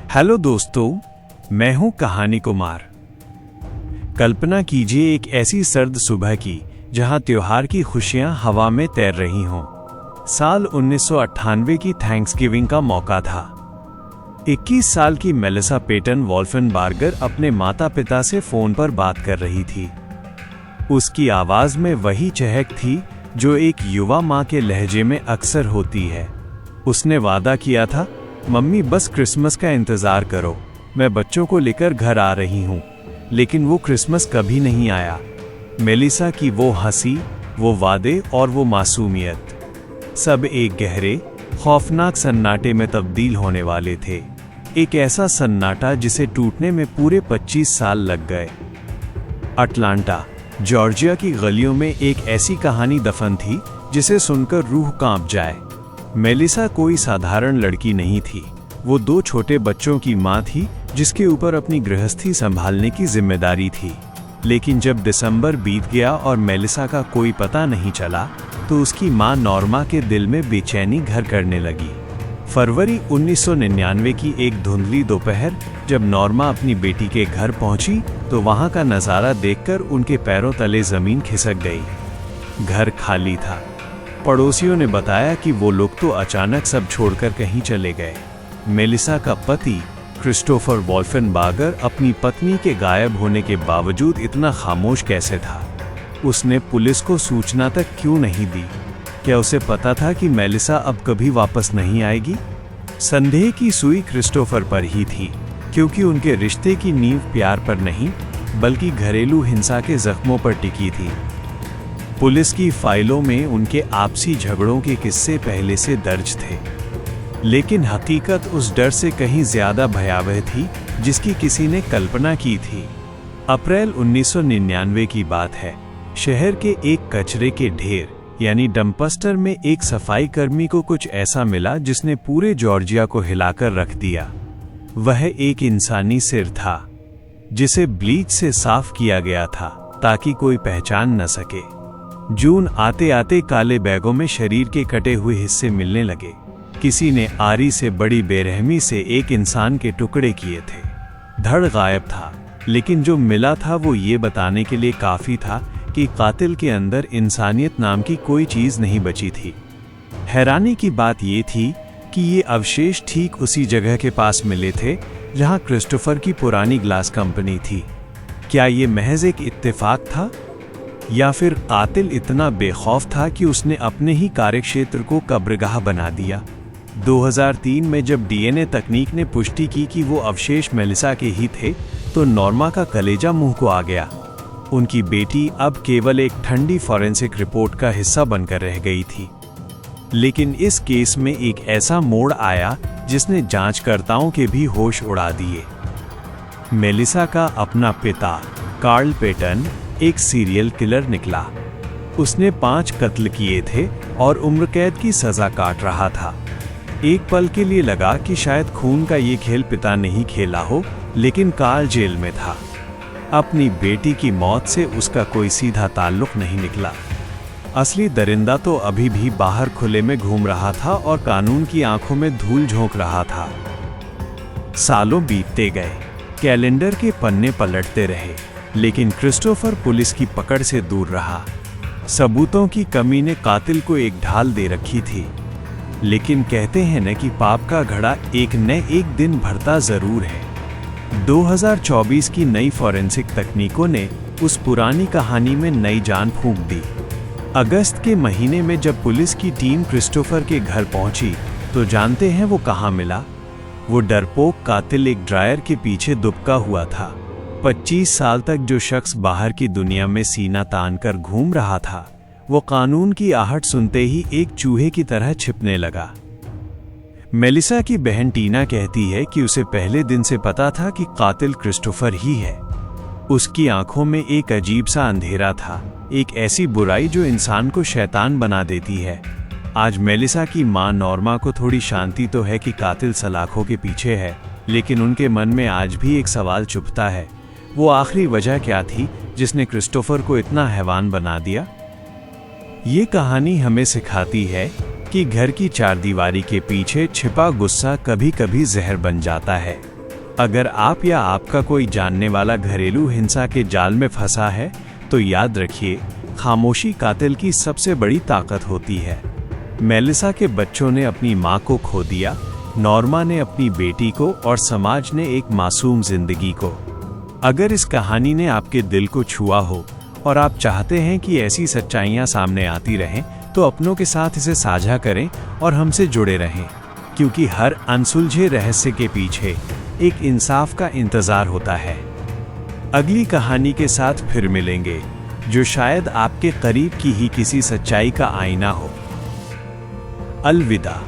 Hello दोस्तों, मैं हूं कहानी कुमार। कल्पना कीजिए एक ऐसी सर्द सुबह की जहां त्योहार की खुशियां हवा में तैर रही हों। साल 1998 की थैंक्सगिविंग का मौका था। 21 साल की मेलिसा पेटन वॉल्फनबार्गर अपने माता पिता से फोन पर बात कर रही थी। उसकी आवाज में वही चहक थी जो एक युवा माँ के लहजे में अक्सर होती है। उसने वादा किया था, मम्मी बस क्रिसमस का इंतजार करो, मैं बच्चों को लेकर घर आ रही हूँ। लेकिन वो क्रिसमस कभी नहीं आया। मेलिसा की वो हंसी, वो वादे और वो मासूमियत, सब एक गहरे खौफनाक सन्नाटे में तब्दील होने वाले थे। एक ऐसा सन्नाटा जिसे टूटने में पूरे 25 साल लग गए। अटलांटा, जॉर्जिया की गलियों में एक ऐसी कहानी दफन थी जिसे सुनकर रूह कांप जाए। मेलिसा कोई साधारण लड़की नहीं थी। वो 2 छोटे बच्चों की माँ थी जिसके ऊपर अपनी गृहस्थी संभालने की जिम्मेदारी थी। लेकिन जब दिसंबर बीत गया और मेलिसा का कोई पता नहीं चला, तो उसकी माँ नॉर्मा के दिल में बेचैनी घर करने लगी। फरवरी 1999 की एक धुंधली दोपहर जब नॉर्मा अपनी बेटी के घर पहुंची, तो वहां का नज़ारा देखकर उनके पैरों तले जमीन खिसक गई। घर खाली था। पड़ोसियों ने बताया कि वो लोग तो अचानक सब छोड़कर कहीं चले गए। मेलिसा का पति क्रिस्टोफर वॉल्फनबार्गर अपनी पत्नी के गायब होने के बावजूद इतना खामोश कैसे था? उसने पुलिस को सूचना तक क्यों नहीं दी? क्या उसे पता था कि मेलिसा अब कभी वापस नहीं आएगी? संदेह की सुई क्रिस्टोफर पर ही थी, क्योंकि उनके रिश्ते की नींव प्यार पर नहीं बल्कि घरेलू हिंसा के जख्मों पर टिकी थी। पुलिस की फाइलों में उनके आपसी झगड़ों के किस्से पहले से दर्ज थे, लेकिन हकीकत उस डर से कहीं ज्यादा भयावह थी जिसकी किसी ने कल्पना की थी। अप्रैल 1999 की बात है। शहर के एक कचरे के ढेर यानी डंपस्टर में एक सफाई कर्मी को कुछ ऐसा मिला जिसने पूरे जॉर्जिया को हिलाकर रख दिया। वह एक इंसानी सिर था जिसे ब्लीच से साफ किया गया था ताकि कोई पहचान न सके। जून आते आते काले बैगों में शरीर के कटे हुए हिस्से मिलने लगे। किसी ने आरी से बड़ी बेरहमी से एक इंसान के टुकड़े किए थे। धड़ गायब था, लेकिन जो मिला था वो ये बताने के लिए काफी था कि कातिल के अंदर इंसानियत नाम की कोई चीज नहीं बची थी। हैरानी की बात ये थी कि ये अवशेष ठीक उसी जगह के पास मिले थे जहां क्रिस्टोफर की पुरानी ग्लास कंपनी थी। क्या ये महज एक इत्तेफाक था, या फिर कातिल इतना बेखौफ था कि उसने अपने ही कार्यक्षेत्र को कब्रगाह बना दिया? 2003 में जब डीएनए तकनीक ने पुष्टि की कि वो अवशेष मेलिसा के ही थे, तो नॉर्मा का कलेजा मुंह को आ गया। उनकी बेटी अब केवल एक ठंडी फॉरेंसिक रिपोर्ट का हिस्सा बनकर रह गई थी। लेकिन इस केस में एक ऐसा मोड़ आया जिसने जांचकर्ताओं के भी होश उड़ा दिए। मेलिसा का अपना पिता कार्ल पेटन एक सीरियल किलर निकला। उसने 5 कत्ल किए थे और उम्र कैद की सजा काट रहा था। एक पल के लिए लगा कि शायद खून का ये खेल पिता ने ही खेला हो, लेकिन कार्ल जेल में था। अपनी बेटी की मौत से उसका कोई सीधा ताल्लुक नहीं निकला। असली दरिंदा तो अभी भी बाहर खुले में घूम रहा था और कानून की आंखों में धूल झोंक रहा था। सालों बीतते गए, कैलेंडर के पन्ने पलटते रहे, लेकिन क्रिस्टोफर पुलिस की पकड़ से दूर रहा। सबूतों की कमी ने कातिल को एक ढाल दे रखी थी। लेकिन कहते हैं न कि पाप का घड़ा एक न एक दिन भरता जरूर है। 2024 की नई फॉरेंसिक तकनीकों ने उस पुरानी कहानी में नई जान फूंक दी। अगस्त के महीने में जब पुलिस की टीम क्रिस्टोफर के घर पहुंची, तो जानते हैं वो कहां मिला? वो डरपोक कातिल एक ड्रायर के पीछे दुबका हुआ था। 25 साल तक जो शख्स बाहर की दुनिया में सीना तान कर घूम रहा था, वो कानून की आहट सुनते ही एक चूहे की तरह छिपने लगा। मेलिसा की बहन टीना कहती है कि उसे पहले दिन से पता था कि कातिल क्रिस्टोफर ही है। उसकी आंखों में एक अजीब सा अंधेरा था, एक ऐसी बुराई जो इंसान को शैतान बना देती है। आज मेलिसा की मां नॉर्मा को थोड़ी शांति तो है कि कातिल सलाखों के पीछे है, लेकिन उनके मन में आज भी एक सवाल चुभता है। वो आखिरी वजह क्या थी जिसने क्रिस्टोफर को इतना हैवान बना दिया? ये कहानी हमें सिखाती है कि घर की चारदीवारी के पीछे छिपा गुस्सा कभी कभी जहर बन जाता है। अगर आप या आपका कोई जानने वाला घरेलू हिंसा के जाल में फंसा है, तो याद रखिए, खामोशी कातिल की सबसे बड़ी ताकत होती है। मेलिसा के बच्चों ने अपनी माँ को खो दिया, नॉर्मा ने अपनी बेटी को और समाज ने एक मासूम जिंदगी को। अगर इस कहानी ने आपके दिल को छुआ हो और आप चाहते हैं कि ऐसी सच्चाइयाँ सामने आती रहें, तो अपनों के साथ इसे साझा करें और हमसे जुड़े रहें, क्योंकि हर अनसुलझे रहस्य के पीछे एक इंसाफ का इंतजार होता है। अगली कहानी के साथ फिर मिलेंगे, जो शायद आपके करीब की ही किसी सच्चाई का आईना हो। अलविदा।